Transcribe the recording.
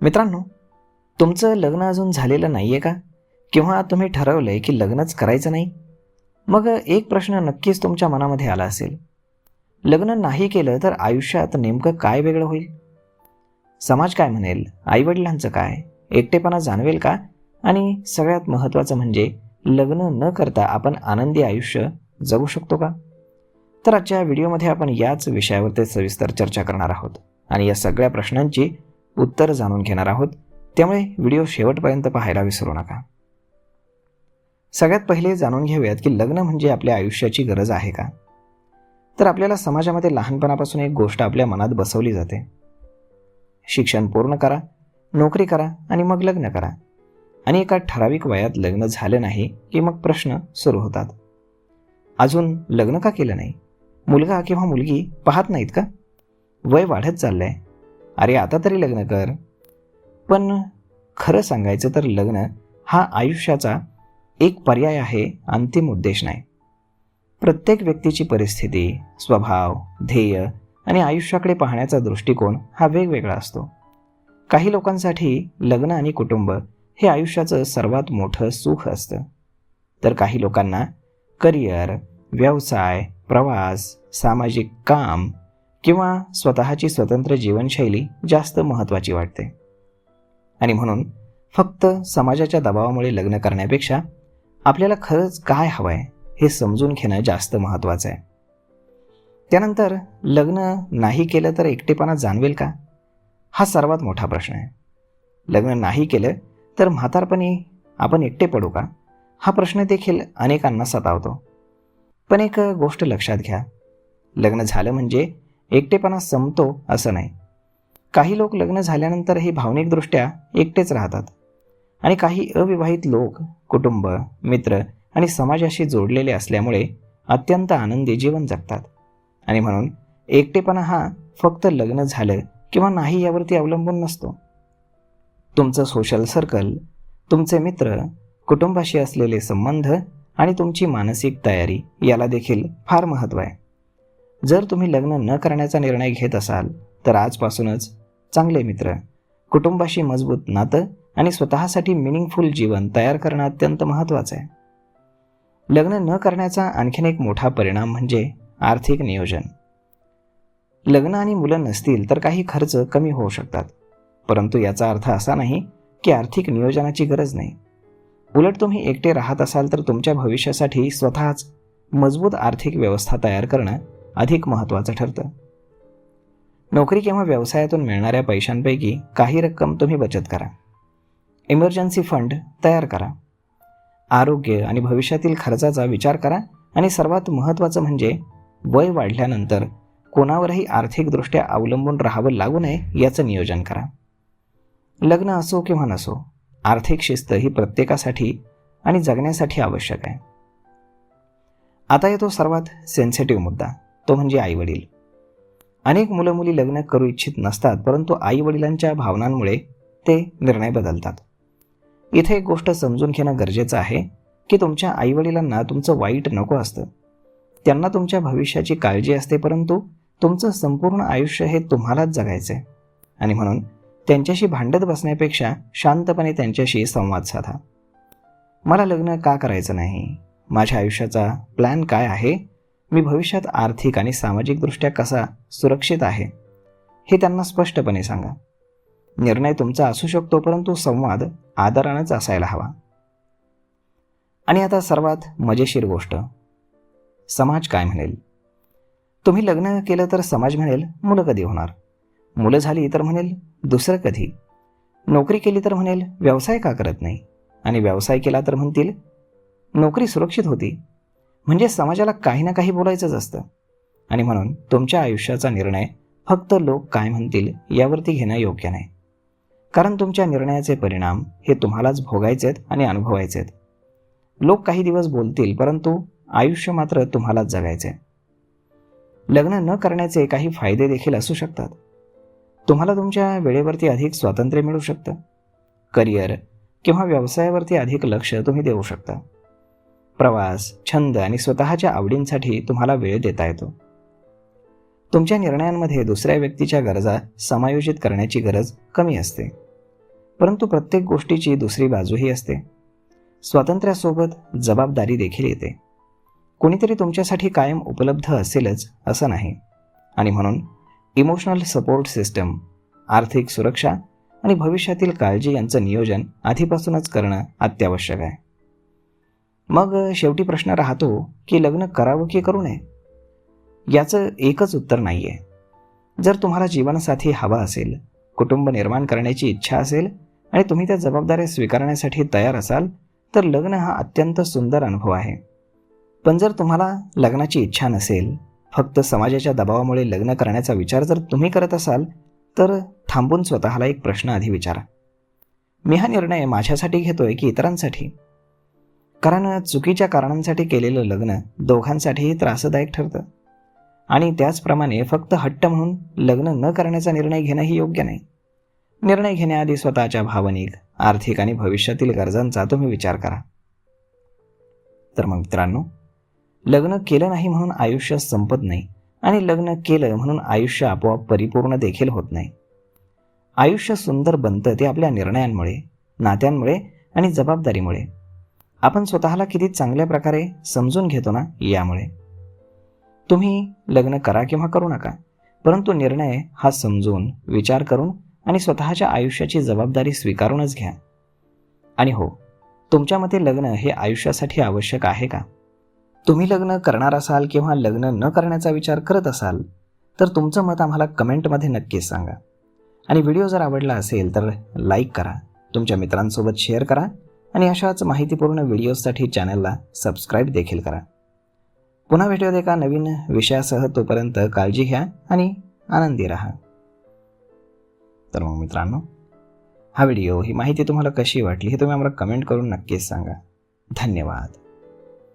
मित्रांनो, तुमचं लग्न अजून झालेलं नाही आहे का? किंवा तुम्ही ठरवलं आहे की लग्नच करायचं नाही? मग एक प्रश्न नक्कीच तुमच्या मनामध्ये आला असेल. लग्न नाही केलं तर आयुष्यात नेमकं काय वेगळं होईल? समाज काय म्हणेल? आईवडिलांचं काय? एकटेपणा जाणवेल का? आणि सगळ्यात महत्त्वाचं म्हणजे लग्न न करता आपण आनंदी आयुष्य जगू शकतो का? तर आजच्या व्हिडिओमध्ये आपण याच विषयावरती सविस्तर चर्चा करणार आहोत आणि या सगळ्या प्रश्नांची उत्तर जाणून घेणार आहोत. त्यामुळे व्हिडिओ शेवटपर्यंत पाहायला विसरू नका. सगळ्यात पहिले जाणून घेऊयात की लग्न म्हणजे आपल्या आयुष्याची गरज आहे का? तर आपल्याला समाजामध्ये लहानपणापासून एक गोष्ट आपल्या मनात बसवली जाते. शिक्षण पूर्ण करा, नोकरी करा आणि मग लग्न करा. आणि एका ठराविक वयात लग्न झालं नाही की मग प्रश्न सुरू होतात. अजून लग्न का केलं नाही? मुलगा किंवा मुलगी पाहत नाहीत का? वय वाढत चाललंय, अरे आता तरी लग्न कर. पण खरं सांगायचं तर लग्न हा आयुष्याचा एक पर्याय आहे, अंतिम उद्देश नाही. प्रत्येक व्यक्तीची परिस्थिती, स्वभाव, ध्येय आणि आयुष्याकडे पाहण्याचा दृष्टिकोन हा वेगवेगळा असतो. काही लोकांसाठी लग्न आणि कुटुंब हे आयुष्याचं सर्वात मोठं सुख असतं, तर काही लोकांना करिअर, व्यवसाय, प्रवास, सामाजिक काम किंवा स्वतःची स्वतंत्र जीवनशैली जास्त महत्त्वाची वाटते. आणि म्हणून फक्त समाजाच्या दबावामुळे लग्न करण्यापेक्षा आपल्याला खरंच काय हवं आहे हे समजून घेणं जास्त महत्त्वाचं आहे. त्यानंतर लग्न नाही केलं तर एकटेपणा जाणवेल का? हा सर्वात मोठा प्रश्न आहे. लग्न नाही केलं तर म्हातारपणी आपण एकटे पडू का? हा प्रश्न देखील अनेकांना सतावतो. पण एक गोष्ट लक्षात घ्या, लग्न झालं म्हणजे एकटेपणा संपतो असं नाही. काही लोक लग्न झाल्यानंतरही भावनिकदृष्ट्या एकटेच राहतात आणि काही अविवाहित लोक कुटुंब, मित्र आणि समाजाशी जोडलेले असल्यामुळे अत्यंत आनंदी जीवन जगतात. आणि म्हणून एकटेपणा हा फक्त लग्न झालं किंवा नाही यावरती अवलंबून नसतो. तुमचं सोशल सर्कल, तुमचे मित्र, कुटुंबाशी असलेले संबंध आणि तुमची मानसिक तयारी याला देखील फार महत्त्व आहे. जर तुम्ही लग्न न करण्याचा निर्णय घेत असाल तर आजपासूनच चांगले मित्र, कुटुंबाशी मजबूत नातं आणि स्वतःसाठी मिनिंगफुल जीवन तयार करणं अत्यंत महत्त्वाचं आहे. लग्न न करण्याचा आणखीन एक मोठा परिणाम म्हणजे आर्थिक नियोजन. लग्न आणि मुलं नसतील तर काही खर्च कमी होऊ शकतात, परंतु याचा अर्थ असा नाही की आर्थिक नियोजनाची गरज नाही. उलट तुम्ही एकटे राहत असाल तर तुमच्या भविष्यासाठी स्वतःच मजबूत आर्थिक व्यवस्था तयार करणं अधिक महत्त्वाचं ठरतं. नोकरी किंवा व्यवसायातून मिळणाऱ्या पैशांपैकी काही रक्कम तुम्ही बचत करा. इमर्जन्सी फंड तयार करा. आरोग्य आणि भविष्यातील खर्चाचा विचार करा. आणि सर्वात महत्त्वाचं म्हणजे वय वाढल्यानंतर कोणावरही आर्थिकदृष्ट्या अवलंबून राहावं लागू नये याचं नियोजन करा. लग्न असो किंवा नसो, आर्थिक शिस्त ही प्रत्येकासाठी आणि जगण्यासाठी आवश्यक आहे. आता येतो सर्वात सेन्सिटिव्ह मुद्दा, तो म्हणजे आईवडील. अनेक मुलं मुली लग्न करू इच्छित नसतात, परंतु आईवडिलांच्या भावनांमुळे ते निर्णय बदलतात. इथे एक गोष्ट समजून घेणं गरजेचं आहे की तुमच्या आईवडिलांना तुमचं वाईट नको असतं. त्यांना तुमच्या भविष्याची काळजी असते, परंतु तुमचं संपूर्ण आयुष्य हे तुम्हालाच जगायचं आहे. आणि म्हणून त्यांच्याशी भांडत बसण्यापेक्षा शांतपणे त्यांच्याशी संवाद साधा. मला लग्न का करायचं नाही? माझ्या आयुष्याचा प्लॅन काय आहे? मी भविष्यात आर्थिक आणि सामाजिकदृष्ट्या कसा सुरक्षित आहे हे त्यांना स्पष्टपणे सांगा. निर्णय तुमचा असू शकतो, परंतु संवाद आदरानंच असायला हवा. आणि आता सर्वात मजेशीर गोष्ट, समाज काय म्हणेल? तुम्ही लग्न केलं तर समाज म्हणेल मुलं कधी होणार? मुलं झाली तर म्हणेल दुसरं कधी? नोकरी केली तर म्हणेल व्यवसाय का करत नाही? आणि व्यवसाय केला तर म्हणतील नोकरी सुरक्षित होती. म्हणजे समाजाला काही ना काही बोलायचंच असतं. आणि म्हणून तुमच्या आयुष्याचा निर्णय फक्त लोक काय म्हणतील यावरती घेणं योग्य नाही. कारण तुमच्या निर्णयाचे परिणाम हे तुम्हालाच भोगायचे आहेत आणि अनुभवायचे आहेत. लोक काही दिवस बोलतील, परंतु आयुष्य मात्र तुम्हालाच जगायचे आहे. लग्न न करण्याचे काही फायदे देखील असू शकतात. तुम्हाला तुमच्या वेळेवरती अधिक स्वातंत्र्य मिळू शकतं. करिअर किंवा व्यवसायावरती अधिक लक्ष तुम्ही देऊ शकता. प्रवास, छंद आणि स्वतःच्या आवडींसाठी तुम्हाला वेळ देता येतो. तुमच्या निर्णयांमध्ये दुसऱ्या व्यक्तीच्या गरजा समायोजित करण्याची गरज कमी असते. परंतु प्रत्येक गोष्टीची दुसरी बाजूही असते. स्वातंत्र्यासोबत जबाबदारी देखील येते. कोणीतरी तुमच्यासाठी कायम उपलब्ध असेलच असं नाही. आणि म्हणून इमोशनल सपोर्ट सिस्टम, आर्थिक सुरक्षा आणि भविष्यातील काळजी यांचं नियोजन आधीपासूनच करणं अत्यावश्यक आहे. मग शेवटी प्रश्न राहतो की लग्न करावं की करू नये. याचं एकच उत्तर नाही आहे. जर तुम्हाला जीवनसाथी हवा असेल, कुटुंब निर्माण करण्याची इच्छा असेल आणि तुम्ही त्या जबाबदाऱ्या स्वीकारण्यासाठी तयार असाल तर लग्न हा अत्यंत सुंदर अनुभव आहे. पण जर तुम्हाला लग्नाची इच्छा नसेल, फक्त समाजाच्या दबावामुळे लग्न करण्याचा विचार जर तुम्ही करत असाल तर थांबून स्वतःला एक प्रश्न आधी विचारा. मी हा निर्णय माझ्यासाठी घेतोय की इतरांसाठी? कारण चुकीच्या कारणांसाठी केलेलं लग्न दोघांसाठीही त्रासदायक ठरतं. आणि त्याचप्रमाणे फक्त हट्ट म्हणून लग्न न करण्याचा निर्णय घेणंही योग्य नाही. निर्णय घेण्याआधी स्वतःच्या भावनिक, आर्थिक आणि भविष्यातील गरजांचा तुम्ही विचार करा. तर मग मित्रांनो, लग्न केलं नाही म्हणून आयुष्य संपत नाही आणि लग्न केलं म्हणून आयुष्य आपोआप परिपूर्ण देखील होत नाही. आयुष्य सुंदर बनतं ते आपल्या निर्णयांमुळे, नात्यांमुळे आणि जबाबदारीमुळे. आपण स्वतःला किती चांगल्या प्रकारे समजून घेतो ना, यामुळे. तुम्ही लग्न करा किंवा करू नका, परंतु निर्णय हा समजून, विचार करून आणि स्वतःच्या आयुष्याची जबाबदारी स्वीकारूनच घ्या. आणि हो, तुमच्या मते लग्न हे आयुष्यासाठी आवश्यक आहे का? तुम्ही लग्न करणार असाल किंवा लग्न न करण्याचा विचार करत असाल तर तुमचं मत आम्हाला कमेंटमध्ये नक्कीच सांगा. आणि व्हिडिओ जर आवडला असेल तर लाईक करा, तुमच्या मित्रांसोबत शेअर करा आणि अशाच माहितीपूर्ण व्हिडिओजसाठी चॅनलला सबस्क्राईब देखील करा. पुन्हा भेटूयात एका नवीन विषयासह. तोपर्यंत काळजी घ्या आणि आनंदी राहा. तर मग मित्रांनो, हा व्हिडिओ, ही माहिती तुम्हाला कशी वाटली हे तुम्ही आम्हाला कमेंट करून नक्कीच सांगा. धन्यवाद.